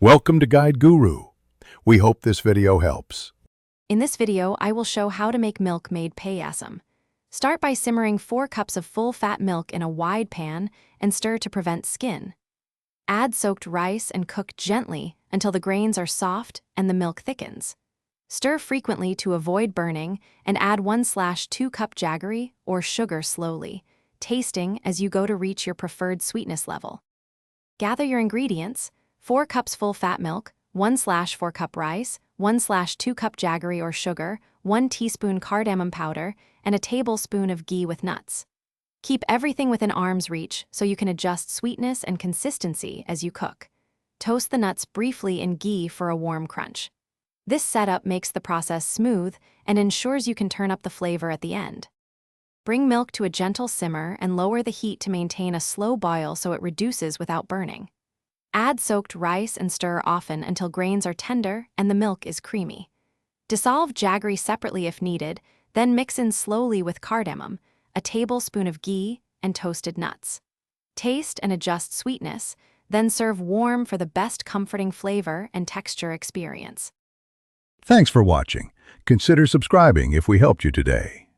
Welcome to Guide Guru. We hope this video helps. In this video, I will show how to make milk-made payasam. Start by simmering 4 cups of full-fat milk in a wide pan and stir to prevent skin. Add soaked rice and cook gently until the grains are soft and the milk thickens. Stir frequently to avoid burning and add 1/2 cup jaggery or sugar slowly, tasting as you go to reach your preferred sweetness level. Gather your ingredients: 4 cups full-fat milk, 1/4 cup rice, 1/2 cup jaggery or sugar, 1 teaspoon cardamom powder, and a tablespoon of ghee with nuts. Keep everything within arm's reach so you can adjust sweetness and consistency as you cook. Toast the nuts briefly in ghee for a warm crunch. This setup makes the process smooth and ensures you can turn up the flavor at the end. Bring milk to a gentle simmer and lower the heat to maintain a slow boil so it reduces without burning. Add soaked rice and stir often until grains are tender and the milk is creamy. Dissolve jaggery separately if needed, then mix in slowly with cardamom, a tablespoon of ghee, and toasted nuts. Taste and adjust sweetness, then serve warm for the best comforting flavor and texture experience. Thanks for watching. Consider subscribing if we helped you today.